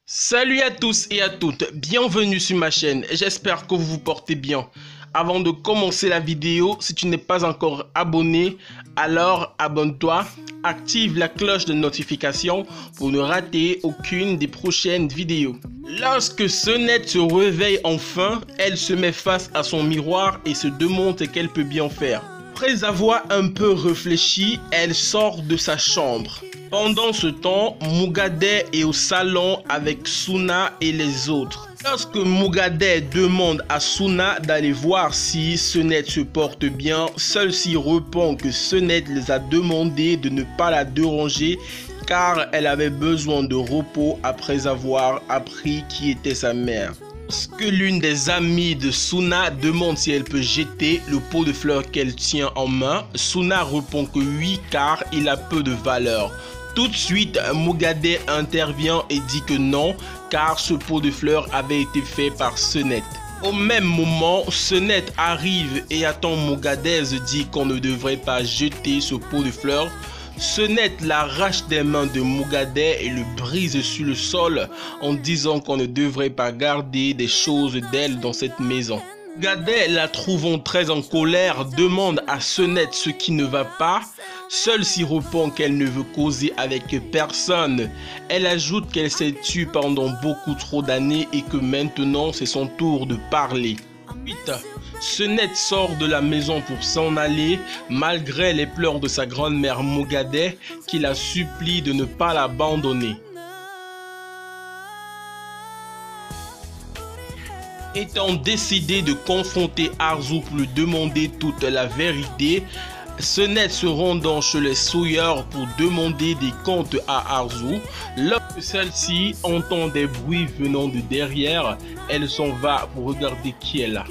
Salut à tous et à toutes, bienvenue sur ma chaîne, j'espère que vous vous portez bien. Avant de commencer la vidéo, si tu n'es pas encore abonné, alors abonne-toi, active la cloche de notification pour ne rater aucune des prochaines vidéos. Lorsque Sonnette se réveille enfin, elle se met face à son miroir et se demande ce qu'elle peut bien faire. Après avoir un peu réfléchi, elle sort de sa chambre. Pendant ce temps, Mugadè est au salon avec Suna et les autres. Lorsque Mugadè demande à Suna d'aller voir si Sonnette se porte bien, celle-ci répond que Sonnette les a demandé de ne pas la déranger car elle avait besoin de repos après avoir appris qui était sa mère. Lorsque l'une des amies de Suna demande si elle peut jeter le pot de fleurs qu'elle tient en main, Suna répond que oui car il a peu de valeur. Tout de suite, Mugadè intervient et dit que non, car ce pot de fleurs avait été fait par Sonnette. Au même moment, Sonnette arrive et attend Mugadè dit qu'on ne devrait pas jeter ce pot de fleurs. Sonnette l'arrache des mains de Mugadè et le brise sur le sol en disant qu'on ne devrait pas garder des choses d'elle dans cette maison. Mugadè, la trouvant très en colère, demande à Sonnette ce qui ne va pas. Celle-ci répond qu'elle ne veut causer avec personne. Elle ajoute qu'elle s'est tue pendant beaucoup trop d'années et que maintenant c'est son tour de parler. Ensuite, Sonnette sort de la maison pour s'en aller malgré les pleurs de sa grand-mère Mugadè qui la supplie de ne pas l'abandonner. Étant décidé de confronter Arzu pour lui demander toute la vérité, Sonnette se rendant chez les souilleurs pour demander des comptes à Arzu. Lorsque celle-ci entend des bruits venant de derrière, elle s'en va pour regarder qui est là.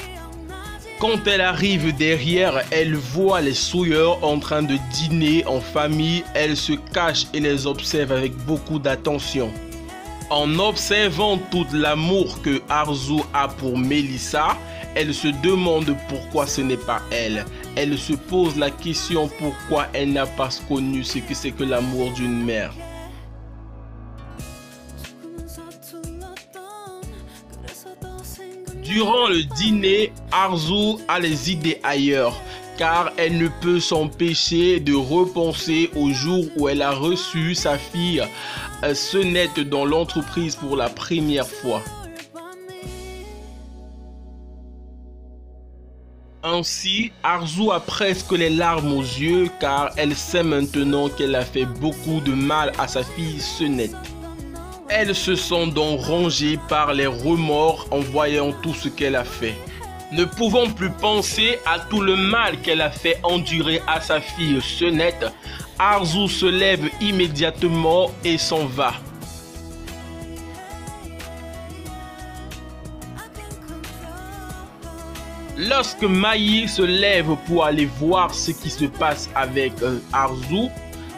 Quand elle arrive derrière, elle voit les souilleurs en train de dîner en famille. Elle se cache et les observe avec beaucoup d'attention. En observant tout l'amour que Arzu a pour Melissa, elle se demande pourquoi ce n'est pas elle. Elle se pose la question pourquoi elle n'a pas connu ce que c'est que l'amour d'une mère. Durant le dîner, Arzu a les idées ailleurs, car elle ne peut s'empêcher de repenser au jour où elle a reçu sa fille Sonnette dans l'entreprise pour la première fois. Ainsi, Arzu a presque les larmes aux yeux car elle sait maintenant qu'elle a fait beaucoup de mal à sa fille Sonnette. Elle se sent donc rongée par les remords en voyant tout ce qu'elle a fait. Ne pouvant plus penser à tout le mal qu'elle a fait endurer à sa fille Sonnette, Arzu se lève immédiatement et s'en va. Lorsque Maï se lève pour aller voir ce qui se passe avec Arzu,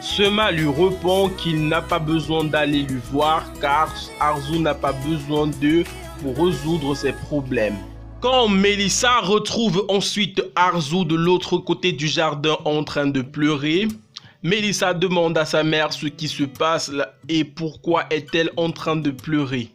Sema lui répond qu'il n'a pas besoin d'aller lui voir car Arzu n'a pas besoin d'eux pour résoudre ses problèmes. Quand Melissa retrouve ensuite Arzu de l'autre côté du jardin en train de pleurer, Melissa demande à sa mère ce qui se passe et pourquoi est-elle en train de pleurer.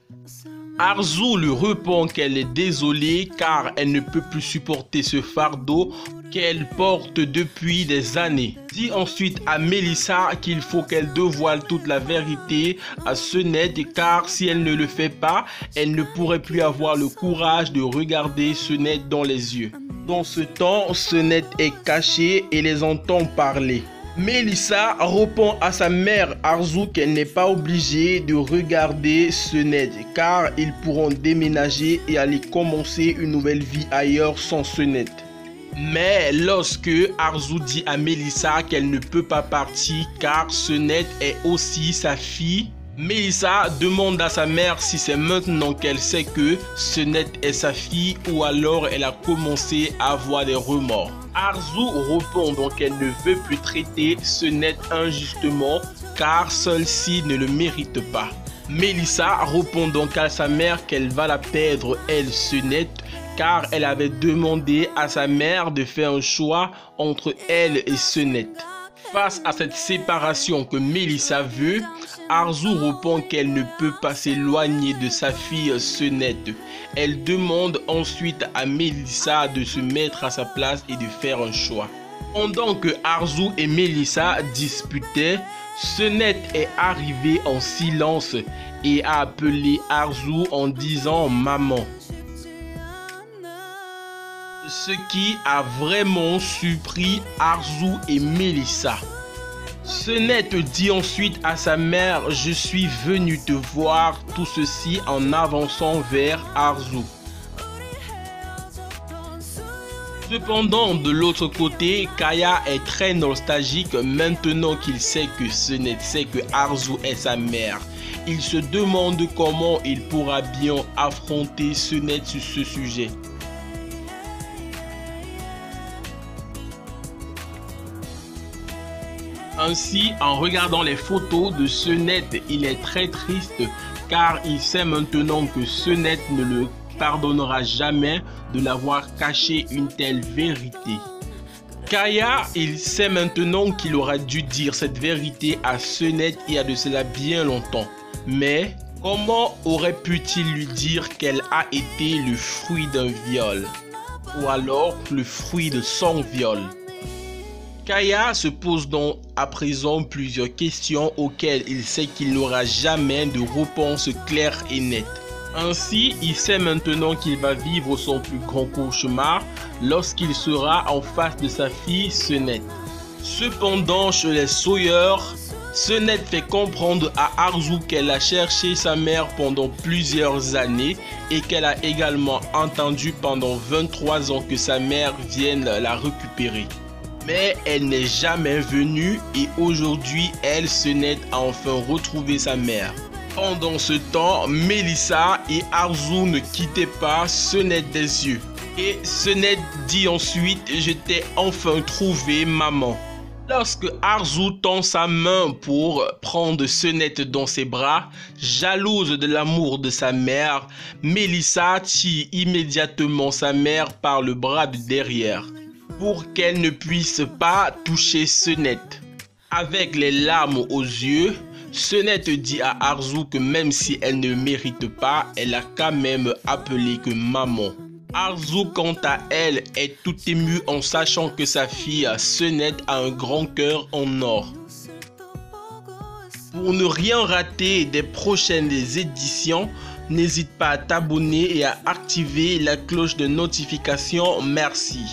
Arzu lui répond qu'elle est désolée car elle ne peut plus supporter ce fardeau qu'elle porte depuis des années. Dit ensuite à Melissa qu'il faut qu'elle dévoile toute la vérité à Sonnette car si elle ne le fait pas, elle ne pourrait plus avoir le courage de regarder Sonnette dans les yeux. Dans ce temps, Sonnette est cachée et les entend parler. Melissa répond à sa mère Arzu qu'elle n'est pas obligée de regarder Sonnette car ils pourront déménager et aller commencer une nouvelle vie ailleurs sans Sonnette. Mais lorsque Arzu dit à Melissa qu'elle ne peut pas partir car Sonnette est aussi sa fille, Melissa demande à sa mère si c'est maintenant qu'elle sait que Sonnette est sa fille ou alors elle a commencé à avoir des remords. Arzu répond donc qu'elle ne veut plus traiter Sonnette injustement car celle-ci ne le mérite pas. Melissa répond donc à sa mère qu'elle va la perdre elle Sonnette car elle avait demandé à sa mère de faire un choix entre elle et Sonnette. Face à cette séparation que Melissa veut, Arzu répond qu'elle ne peut pas s'éloigner de sa fille Senette. Elle demande ensuite à Melissa de se mettre à sa place et de faire un choix. Pendant que Arzu et Melissa disputaient, Senette est arrivée en silence et a appelé Arzu en disant « maman ». Ce qui a vraiment surpris Arzu et Melissa. Senette dit ensuite à sa mère « Je suis venu te voir », tout ceci en avançant vers Arzu. Cependant, de l'autre côté, Kaya est très nostalgique maintenant qu'il sait que Senette sait que Arzu est sa mère. Il se demande comment il pourra bien affronter Senette sur ce sujet. Ainsi, en regardant les photos de Senette, il est très triste car il sait maintenant que Senette ne le pardonnera jamais de l'avoir caché une telle vérité. Kaya, il sait maintenant qu'il aura dû dire cette vérité à Senette il y a de cela bien longtemps. Mais comment aurait pu-il lui dire qu'elle a été le fruit d'un viol? Ou alors le fruit de son viol? Kaya se pose donc à présent plusieurs questions auxquelles il sait qu'il n'aura jamais de réponse claire et nette. Ainsi, il sait maintenant qu'il va vivre son plus grand cauchemar lorsqu'il sera en face de sa fille Senette. Cependant, chez les Sawyer, Senette fait comprendre à Arzu qu'elle a cherché sa mère pendant plusieurs années et qu'elle a également entendu pendant 23 ans que sa mère vienne la récupérer. Mais elle n'est jamais venue et aujourd'hui, elle, Senette, a enfin retrouvé sa mère. Pendant ce temps, Melissa et Arzu ne quittaient pas Senette des yeux. Et Senette dit ensuite « Je t'ai enfin trouvé, maman ». Lorsque Arzu tend sa main pour prendre Senette dans ses bras, jalouse de l'amour de sa mère, Melissa tire immédiatement sa mère par le bras de derrière pour qu'elle ne puisse pas toucher Senette. Avec les larmes aux yeux, Senette dit à Arzu que même si elle ne mérite pas, elle a quand même appelé que maman. Arzu, quant à elle, est tout émue en sachant que sa fille Senette a un grand cœur en or. Pour ne rien rater des prochaines éditions, n'hésite pas à t'abonner et à activer la cloche de notification. Merci.